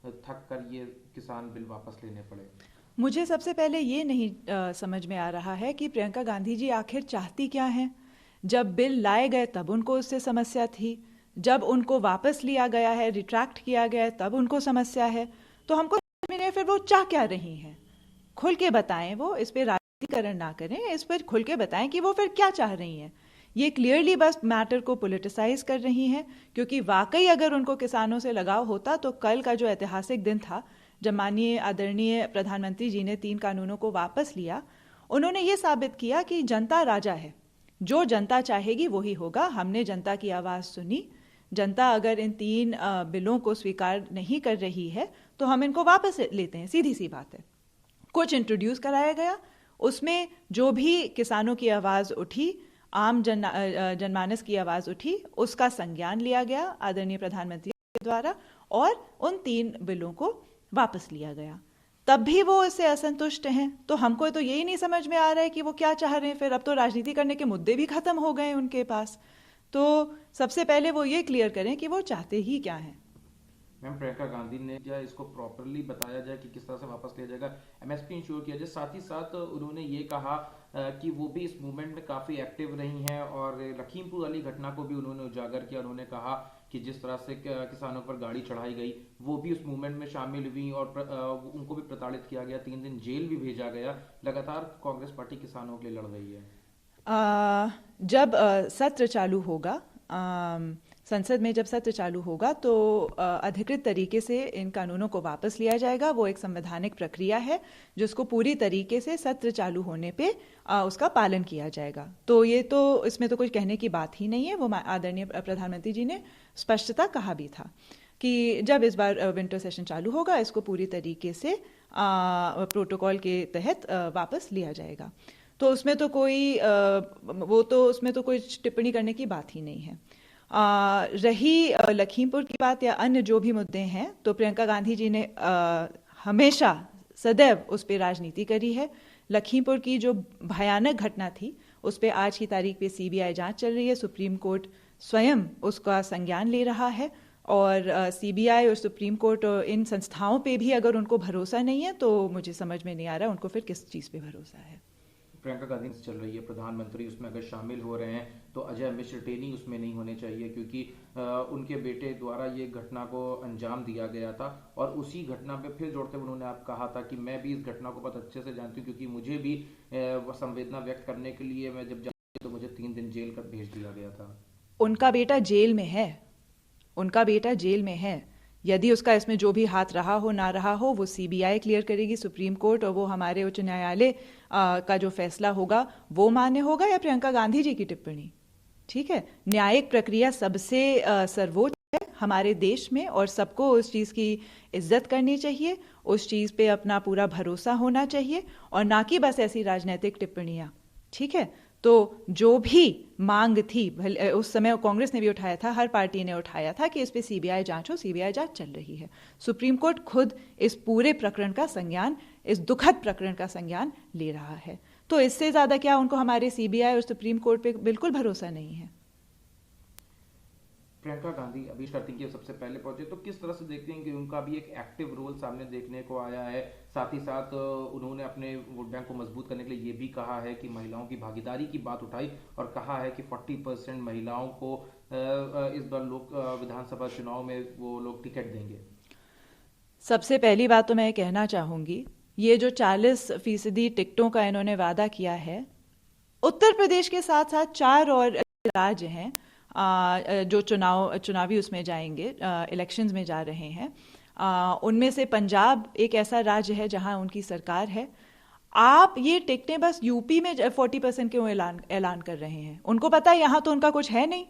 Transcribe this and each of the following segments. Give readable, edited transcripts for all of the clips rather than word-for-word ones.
थक कर ये किसान बिल वापस लेने पड़े? मुझे सबसे पहले ये नहीं समझ में आ रहा है कि प्रियंका गांधी जी आखिर चाहती क्या हैं। जब बिल लाए गए तब उनको उससे समस्या थी, जब उनको वापस लिया गया है, रिट्रैक्ट किया गया है, तब उनको समस्या है। तो हमको समझ में नहीं, फिर वो चाह क्या रही हैं। खुल के बताएं, वो इस पे राजनीतिकरण ना करें, इस पर खुल के बताएं कि वो फिर क्या चाह रही हैं। ये क्लियरली बस मैटर को पॉलिटिसाइज कर रही हैं, क्योंकि वाकई अगर उनको किसानों से लगाव होता तो कल का जो ऐतिहासिक दिन था जब माननीय आदरणीय प्रधानमंत्री जी ने 3 कानूनों को वापस लिया, उन्होंने ये साबित किया कि जनता राजा है, जो जनता चाहेगी वही होगा। हमने जनता की आवाज़ सुनी। जनता अगर इन 3 बिलों को स्वीकार नहीं कर रही है तो हम इनको वापस लेते हैं, सीधी सी बात है। कुछ इंट्रोड्यूस कराया गया, उसमें जो भी किसानों की आवाज़ उठी, आम जनमानस की आवाज़ उठी, उसका संज्ञान लिया गया आदरणीय प्रधानमंत्री के द्वारा और उन 3 बिलों को वापस लिया गया। तब भी वो इससे असंतुष्ट हैं, तो हमको तो यही नहीं समझ में आ रहा है कि वो क्या चाह रहे हैं। फिर अब तो राजनीति करने के मुद्दे भी खत्म हो गए उनके पास। तो सबसे पहले वो ये क्लियर करें कि वो चाहते ही क्या हैं। मैम, प्रियंका गांधी ने क्या इसको प्रॉपरली बताया जाए कि किस तरह से वापस लिया जाएगा, एमएसपी इंश्योर किया जाए? साथ ही साथ उन्होंने ये कहा कि वो भी इस मूवमेंट में काफ़ी एक्टिव रही हैं और लखीमपुर वाली घटना को भी उन्होंने उजागर किया। उन्होंने कहा कि जिस तरह से किसानों पर गाड़ी चढ़ाई गई, वो भी उस मूवमेंट में शामिल हुई और उनको भी प्रताड़ित किया गया, 3 दिन जेल भी भेजा गया। लगातार कांग्रेस पार्टी किसानों के लिए लड़ रही है। जब सत्र चालू होगा, संसद में जब सत्र चालू होगा तो अधिकृत तरीके से इन कानूनों को वापस लिया जाएगा। वो एक संवैधानिक प्रक्रिया है जिसको पूरी तरीके से सत्र चालू होने पे उसका पालन किया जाएगा। तो ये तो इसमें तो कुछ कहने की बात ही नहीं है। वो आदरणीय प्रधानमंत्री जी ने स्पष्टता कहा भी था कि जब इस बार विंटर सेशन चालू होगा इसको पूरी तरीके से प्रोटोकॉल के तहत वापस लिया जाएगा। तो उसमें तो कोई उसमें तो कोई टिप्पणी करने की बात ही नहीं है। रही लखीमपुर की बात या अन्य जो भी मुद्दे हैं, तो प्रियंका गांधी जी ने हमेशा सदैव उस पर राजनीति करी है। लखीमपुर की जो भयानक घटना थी उस पर आज की तारीख पे सीबीआई जांच चल रही है। सुप्रीम कोर्ट स्वयं उसका संज्ञान ले रहा है और सीबीआई और सुप्रीम कोर्ट इन संस्थाओं पे भी अगर उनको भरोसा नहीं है तो मुझे समझ में नहीं आ रहा उनको फिर किस चीज़ पे भरोसा है। प्रियंका गांधी चल रही है, प्रधानमंत्री उसमें अगर शामिल हो रहे हैं तो अजय मिश्र टेनी उसमें नहीं होने चाहिए, क्योंकि उनके बेटे द्वारा ये घटना को अंजाम दिया गया था। और उसी घटना पे फिर जोड़ते हुए उन्होंने आप कहा था कि मैं भी इस घटना को बहुत अच्छे से जानती हूँ, क्योंकि मुझे भी संवेदना व्यक्त करने के लिए मैं जब तो मुझे 3 दिन जेल कर भेज दिया गया था। उनका बेटा जेल में है, उनका बेटा जेल में है। यदि उसका इसमें जो भी हाथ रहा हो ना रहा हो वो सीबीआई क्लियर करेगी, सुप्रीम कोर्ट, और वो हमारे उच्च न्यायालय का जो फैसला होगा वो मान्य होगा या प्रियंका गांधी जी की टिप्पणी। ठीक है, न्यायिक प्रक्रिया सबसे सर्वोच्च है हमारे देश में और सबको उस चीज़ की इज्जत करनी चाहिए, उस चीज़ पे अपना पूरा भरोसा होना चाहिए और ना कि बस ऐसी राजनीतिक टिप्पणियाँ। ठीक है, तो जो भी मांग थी उस समय कांग्रेस ने भी उठाया था, हर पार्टी ने उठाया था कि इस पे सीबीआई जांच हो। सीबीआई जांच चल रही है। सुप्रीम कोर्ट खुद इस पूरे प्रकरण का संज्ञान, इस दुखद प्रकरण का संज्ञान ले रहा है। तो इससे ज्यादा क्या उनको हमारे सीबीआई और सुप्रीम कोर्ट पे बिल्कुल भरोसा नहीं है। प्रियंका गांधी अभी करती कि सबसे पहले पहुंचे, तो किस तरह से देखते हैं कि उनका भी एक एक्टिव रोल सामने देखने को आया है? साथ ही साथ उन्होंने अपने वोट बैंक को मजबूत करने के लिए ये भी कहा है कि महिलाओं की भागीदारी की बात उठाई और कहा है कि 40% महिलाओं को इस बार लोग विधानसभा चुनाव में वो लोग टिकट देंगे। सबसे पहली बात तो मैं कहना चाहूंगी, ये जो 40% टिकटों का इन्होंने वादा किया है, उत्तर प्रदेश के साथ साथ 4 और राज्य हैं जो चुनावी उसमें जाएंगे, इलेक्शंस में जा रहे हैं। उनमें से पंजाब एक ऐसा राज्य है जहां उनकी सरकार है। आप ये टिकटें बस यूपी में 40% क्यों ऐलान कर रहे हैं? उनको पता है यहां तो उनका कुछ है नहीं।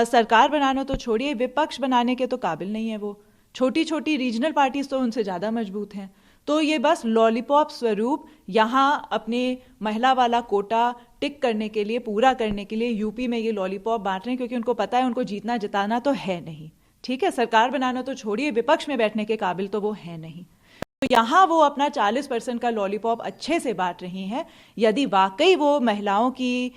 सरकार बनाना तो छोड़िए, विपक्ष बनाने के तो काबिल नहीं है वो। छोटी छोटी रीजनल पार्टीज तो उनसे ज़्यादा मजबूत हैं। तो ये बस लॉलीपॉप स्वरूप यहाँ अपने महिला वाला कोटा टिक करने के लिए, पूरा करने के लिए यूपी में ये लॉलीपॉप बांट रहे हैं, क्योंकि उनको पता है उनको जीतना जिताना तो है नहीं। ठीक है, सरकार बनाना तो छोड़िए, विपक्ष में बैठने के काबिल तो वो है नहीं। तो यहाँ वो अपना 40% का लॉलीपॉप अच्छे से बांट रही हैं। यदि वाकई वो महिलाओं की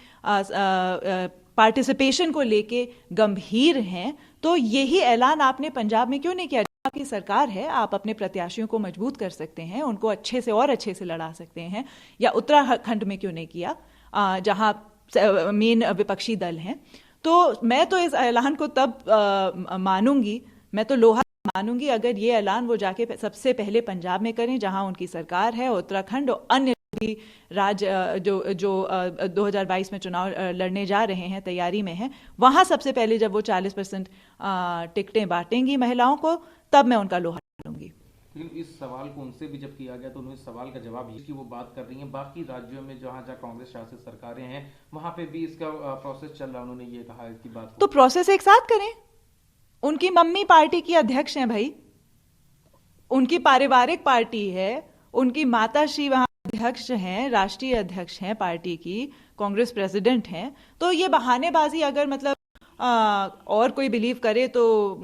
पार्टिसिपेशन को लेके गंभीर हैं तो यही ऐलान आपने पंजाब में क्यों नहीं किया? आपकी सरकार है, आप अपने प्रत्याशियों को मजबूत कर सकते हैं, उनको अच्छे से और अच्छे से लड़ा सकते हैं, या उत्तराखंड में क्यों नहीं किया जहां मेन विपक्षी दल हैं। तो मैं तो इस ऐलान को तब मानूंगी, मैं तो लोहा मानूंगी अगर ये ऐलान वो जाके सबसे पहले पंजाब में करें जहां उनकी सरकार है, उत्तराखंड और अन्य भी राज्य जो जो 2022 में चुनाव लड़ने जा रहे हैं, तैयारी में हैं, वहां सबसे पहले जब वो 40% टिकटें बांटेंगी महिलाओं को, तब मैं उनका लोहा लूंगी। लेकिन इस सवाल को उनसे भी जब किया गया तो उन्होंने इस सवाल का जवाब ये कि वो बात कर रही हैं बाकी राज्यों में जहां जहां कांग्रेस शासित सरकारें हैं वहां पे भी इसका प्रोसेस चल रहा है। उन्होंने ये कहा इसकी बात तो प्रोसेस एक साथ करें। उनकी मम्मी पार्टी की अध्यक्ष हैं भाई, उनकी पारिवारिक पार्टी है, उनकी माता श्री वहां अध्यक्ष हैं, राष्ट्रीय अध्यक्ष हैं पार्टी की, कांग्रेस प्रेसिडेंट हैं। तो ये बहानेबाजी अगर मतलब और कोई बिलीव करे तो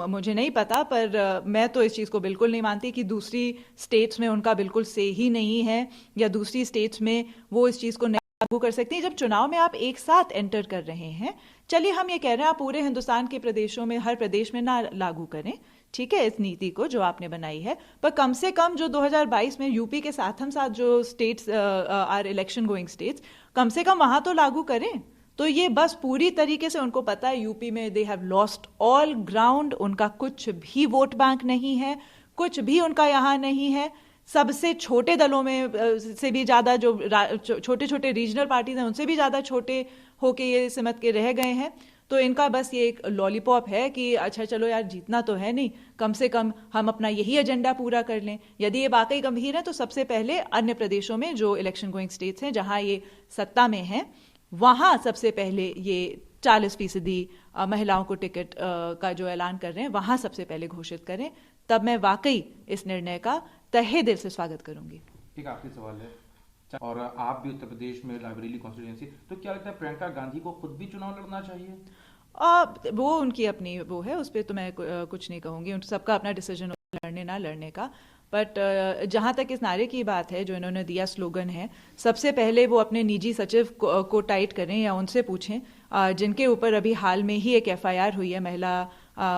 मुझे नहीं पता, पर मैं तो इस चीज़ को बिल्कुल नहीं मानती कि दूसरी स्टेट्स में उनका बिल्कुल से ही नहीं है, या दूसरी स्टेट्स में वो इस चीज़ को नहीं लागू कर सकती। जब चुनाव में आप एक साथ एंटर कर रहे हैं, चलिए हम ये कह रहे हैं आप पूरे हिंदुस्तान के प्रदेशों में हर प्रदेश में ना लागू करें, ठीक है, इस नीति को जो आपने बनाई है, पर कम से कम जो 2022 में यूपी के साथ हम साथ जो states are election going states, कम से कम वहां तो लागू करें। तो ये बस पूरी तरीके से उनको पता है यूपी में they have lost all ground, उनका कुछ भी वोट बैंक नहीं है, कुछ भी उनका यहाँ नहीं है। सबसे छोटे दलों में से भी ज़्यादा जो छोटे छोटे रीजनल पार्टीज हैं उनसे भी ज़्यादा छोटे होके ये सिमट के रह गए हैं। तो इनका बस ये एक लॉलीपॉप है कि अच्छा चलो यार जीतना तो है नहीं, कम से कम हम अपना यही एजेंडा पूरा कर लें। यदि ये वाकई गंभीर है तो सबसे पहले अन्य प्रदेशों में जो इलेक्शन गोइंग स्टेट्स हैं जहां ये सत्ता में हैं, वहां सबसे पहले ये 40% महिलाओं को टिकट का जो ऐलान कर रहे हैं वहां सबसे पहले घोषित करें, तब मैं वाकई इस निर्णय का तहे दिल से स्वागत करूंगी। एक आखिरी सवाल है, और आप भी उत्तर प्रदेश में रायबरेली कॉन्स्टिट्यूएंसी, तो क्या लगता है प्रियंका गांधी को खुद भी चुनाव लड़ना चाहिए? वो उनकी अपनी वो है, उस पर तो मैं कुछ नहीं कहूंगी, उन सबका अपना डिसीजन लड़ने ना लड़ने का। बट जहाँ तक इस नारे की बात है जो इन्होंने दिया स्लोगन है, सबसे पहले वो अपने निजी सचिव को टाइट करें या उनसे पूछें जिनके ऊपर अभी हाल में ही एक एफआईआर हुई है, महिला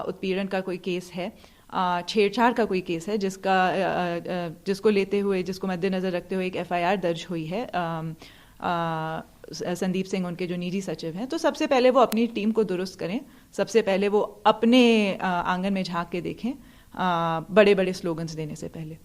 उत्पीड़न का कोई केस है, छेड़छाड़ का कोई केस है, जिसको लेते हुए, जिसको मद्देनजर रखते हुए एक एफआईआर दर्ज हुई है। संदीप सिंह उनके जो निजी सचिव हैं, तो सबसे पहले वो अपनी टीम को दुरुस्त करें, सबसे पहले वो अपने आंगन में झांक के देखें बड़े बड़े स्लोगन्स देने से पहले।